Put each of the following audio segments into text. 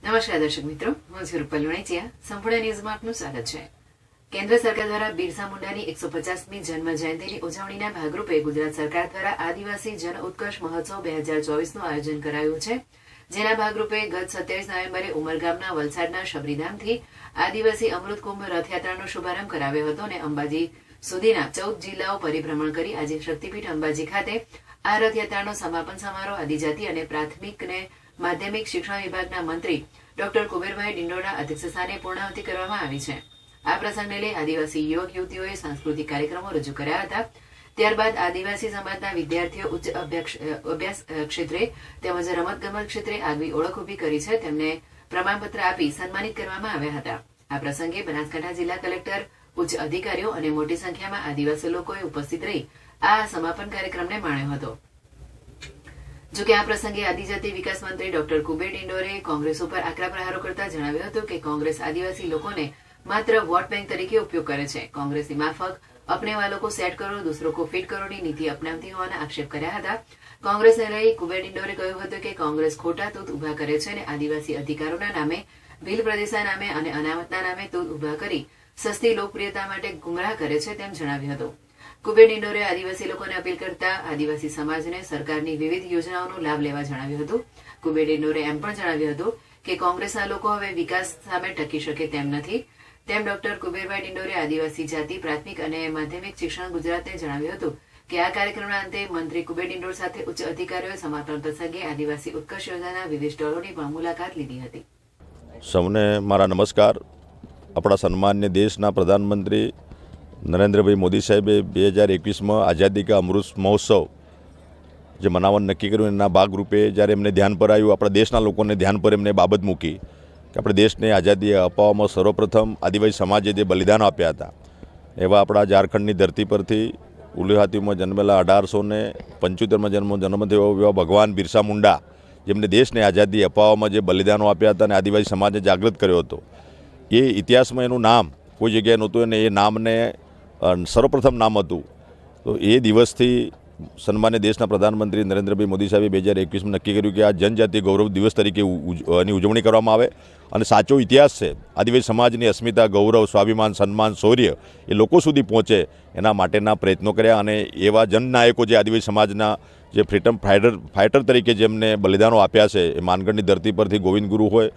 નમસ્કાર દર્શક મિત્રો, હું છું રૂપલ વણેચિયા. સંપૂર્ણ ન્યૂઝમાં આપનું સ્વાગત છે. કેન્દ્ર સરકાર દ્વારા બિરસા મુંડાની 150મી જન્મ જયંતિની ઉજવણીના ભાગરૂપે ગુજરાત સરકાર દ્વારા આદિવાસી જન ઉત્કર્ષ મહોત્સવ 2024નું આયોજન કરાયું છે. જેના ભાગરૂપે ગત 27 નવેમ્બરે ઉમરગામના વલસાડના શબરીધામથી આદિવાસી અમૃત કુંભ રથયાત્રાનો શુભારંભ કરાવ્યો હતો અને અંબાજી સુધીના 14 જિલ્લાઓ પરિભ્રમણ કરી આજે શક્તિપીઠ અંબાજી ખાતે આ રથયાત્રાનો સમાપન સમારોહ આદિજાતિ અને પ્રાથમિક અને માધ્યમિક શિક્ષણ વિભાગના મંત્રી ડોક્ટર કુબેરભાઈ ડિંડોરના અધ્યક્ષસ્થાને પૂર્ણાહુતિ કરવામાં આવી છે. આ પ્રસંગને લઈ આદિવાસી યુવક યુવતીઓએ સાંસ્કૃતિક કાર્યક્રમો રજૂ કર્યા હતા. ત્યારબાદ આદિવાસી સમાજના વિદ્યાર્થીઓ ઉચ્ચ અભ્યાસ ક્ષેત્રે તેમજ રમતગમત ક્ષેત્રે આગવી ઓળખ ઊભી કરી છે તેમને પ્રમાણપત્ર આપી સન્માનિત કરવામાં આવ્યા હતા. આ પ્રસંગે બનાસકાંઠા જિલ્લા કલેક્ટર, ઉચ્ચ અધિકારીઓ અને મોટી સંખ્યામાં આદિવાસી લોકોએ ઉપસ્થિત રહી આ સમાપન કાર્યક્રમને માણ્યો હતો. જોકે આ પ્રસંગે આદિજાતિ વિકાસ મંત્રી ડોક્ટર કુબેર ડિંડોરે કોંગ્રેસ ઉપર આકરા પ્રહારો કરતા જણાવ્યું હતું કે કોંગ્રેસ આદિવાસી લોકોને માત્ર વોટ બેંક તરીકે ઉપયોગ કરે છે. કોંગ્રેસની માફક અપને વાલો કો સેટ કરો, દૂસરો કો ફિટ કરોની નીતિ અપનાવતી હોવાના આક્ષેપ કર્યા હતા. કોંગ્રેસને લઈ કુબેર ડિંડોરે કહ્યું હતું કે કોંગ્રેસ ખોટા તૂત ઉભા કરે છે અને આદિવાસી અધિકારોના નામે, ભીલ પ્રદેશના નામે અને અનામતના નામે તૂત ઉભા કરી સસ્તી લોકપ્રિયતા માટે ગુમરાહ કરે છે તેમ જણાવ્યું હતું. કુબેર ડિંડોરે આદિવાસી લોકોને અપીલ કરતા આદિવાસી સમાજને સરકારની વિવિધ યોજનાઓનો લાભ લેવા જણાવ્યું હતું. કુબેર ડિંડોરે એમ પણ જણાવ્યું હતું કે કોંગ્રેસના લોકો હવે વિકાસ સામે ટકી શકે તેમ નથી. તેમ ડોક્ટર કુબેરભાઈ ડિંડોરે આદિવાસી જાતિ, પ્રાથમિક અને માધ્યમિક શિક્ષણ ગુજરાતને જણાવ્યું હતું કે આ કાર્યક્રમના અંતે મંત્રી કુબેર ડિંડોર સાથે ઉચ્ચ અધિકારીઓએ સમાપન પ્રસંગે આદિવાસી ઉત્કર્ષ યોજનાના વિવિધ સ્ટોલોની પણ મુલાકાત લીધી હતી. સૌને મારા નમસ્કાર. આપણા સન્માન્ય દેશના પ્રધાનમંત્રી નરેન્દ્રભાઈ મોદી સાહેબે 2021માં આઝાદી કા અમૃત મહોત્સવ જે મનાવવાનું નક્કી કર્યું એના ભાગરૂપે જ્યારે એમને ધ્યાન પર આવ્યું, આપણા દેશના લોકોને ધ્યાન પર એમને બાબત મૂકી કે આપણે દેશને આઝાદી અપાવવામાં સર્વપ્રથમ આદિવાસી સમાજે જે બલિદાનો આપ્યા હતા એવા આપણા ઝારખંડની ધરતી પરથી ઉલિહાતીમાં જન્મેલા 1875માં જન્મ થયો એવા ભગવાન બિરસા મુંડા જેમને દેશને આઝાદી અપાવવામાં જે બલિદાનો આપ્યા હતા અને આદિવાસી સમાજને જાગૃત કર્યો હતો, એ ઇતિહાસમાં એનું નામ કોઈ જગ્યાએ નહોતું અને એ નામને સર્વપ્રથમ નામ હતું. તો એ દિવસથી સન્માન્ય દેશના પ્રધાનમંત્રી નરેન્દ્રભાઈ મોદી સાહેબે 2021માં નક્કી કર્યું કે આ જનજાતિ ગૌરવ દિવસ તરીકે એની ઉજવણી કરવામાં આવે અને સાચો ઇતિહાસ છે આદિવાસી સમાજની અસ્મિતા, ગૌરવ, સ્વાભિમાન, સન્માન, શૌર્ય એ લોકો સુધી પહોંચે એના માટેના પ્રયત્નો કર્યા અને એવા જનનાયકો જે આદિવાસી સમાજના જે ફ્રીડમ ફાઇટર તરીકે જેમને બલિદાનો આપ્યા છે એ માનગઢની ધરતી પરથી ગોવિંદ ગુરુ હોય,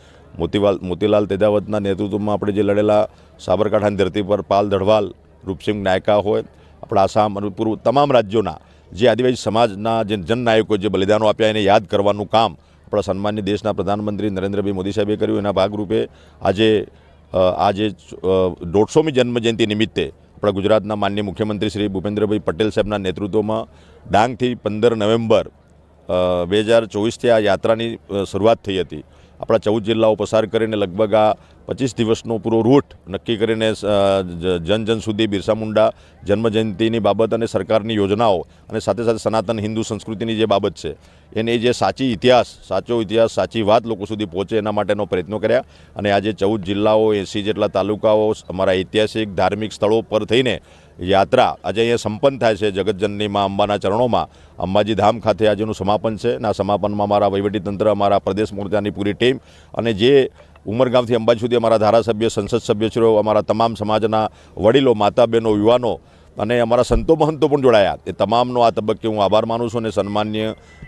મોતીલાલ તેજાવતના નેતૃત્વમાં આપણે જે લડેલા સાબરકાંઠાની ધરતી પર પાલ દડવાલ, રૂપસિંહ નાયકા હોય, આપણા આસામ અને પૂર્વ તમામ રાજ્યોના જે આદિવાસી સમાજના જે જનનાયકો જે બલિદાનો આપ્યા એને યાદ કરવાનું કામ આપણા સન્માન્ય દેશના પ્રધાનમંત્રી નરેન્દ્રભાઈ મોદી સાહેબે કર્યું. એના ભાગરૂપે આજે 150મી જન્મજયંતિ નિમિત્તે આપણા ગુજરાતના માનનીય મુખ્યમંત્રી શ્રી ભૂપેન્દ્રભાઈ પટેલ સાહેબના નેતૃત્વમાં ડાંગથી 15 નવેમ્બર 2024થી આ યાત્રાની શરૂઆત થઈ હતી. આપણા 14 જિલ્લાઓ પસાર કરીને લગભગ આ 25 દિવસનો પૂરો રૂટ નક્કી કરીને જન સુધી બિરસા મુંડા જન્મજયંતિની બાબત અને સરકારની યોજનાઓ અને સાથે સાથે સનાતન હિન્દુ સંસ્કૃતિની જે બાબત છે એને જે સાચો ઇતિહાસ, સાચી વાત લોકો સુધી પહોંચે એના માટેનો પ્રયત્નો કર્યા અને આજે 14 જિલ્લાઓ, 80 જેટલા તાલુકાઓ, અમારા ઐતિહાસિક ધાર્મિક સ્થળો પર થઈને યાત્રા આજે અહીંયા સંપન્ન થાય છે. જગતજનની માં અંબાના ચરણોમાં અંબાજી ધામ ખાતે આજેનું સમાપન છે અને આ સમાપનમાં અમારા વહીવટીતંત્ર, અમારા પ્રદેશ મોરચાની પૂરી ટીમ અને જે ઉમરગામથી અંબાજી સુધી અમારા ધારાસભ્ય, સંસદ સભ્યશ્રીઓ, અમારા તમામ સમાજના વડીલો, માતા બહેનો, યુવાનો અને અમારા સંતો મહંતો પણ જોડાયા. એ તમામનો આ તબક્કે હું આભાર માનું છું અને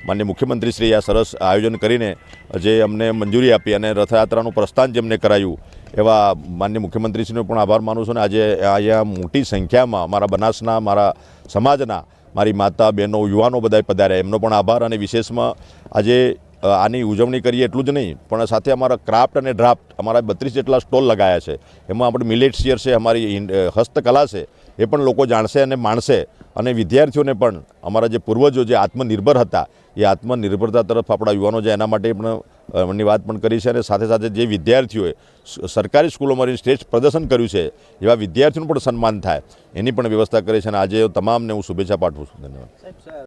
માન્ય મુખ્યમંત્રીશ્રીએ આ સરસ આયોજન કરીને જે અમને મંજૂરી આપી અને રથયાત્રાનું પ્રસ્થાન જેમને કરાયું એવા માન્ય મુખ્યમંત્રીશ્રીનો પણ આભાર માનું છું. અને આજે અહીંયા મોટી સંખ્યામાં અમારા બનાસના, મારા સમાજના, મારી માતા બહેનો, યુવાનો બધાએ પધાર્યા, એમનો પણ આભાર. અને વિશેષમાં આજે આની ઉજવણી કરીએ એટલું જ નહીં પણ સાથે અમારા ક્રાફ્ટ અને ડ્રાફ્ટ અમારા 32 જેટલા સ્ટોલ લગાયા છે. એમાં આપણે મિલેટ્સ છે, અમારી હસ્તકલા છે, એ પણ લોકો જાણશે અને માણશે અને વિદ્યાર્થીઓને પણ અમારા જે પૂર્વજો જે આત્મનિર્ભર હતા એ આત્મનિર્ભરતા તરફ આપણા યુવાનો જાય એના માટે પણ એમની વાત પણ કરી છે. અને સાથે સાથે જે વિદ્યાર્થીઓએ સરકારી સ્કૂલોમાં શ્રેષ્ઠ પ્રદર્શન કર્યું છે એવા વિદ્યાર્થીઓનું પણ સન્માન થાય એની પણ વ્યવસ્થા કરી છે અને આજે તમામને હું શુભેચ્છા પાઠવું છું. ધન્યવાદ.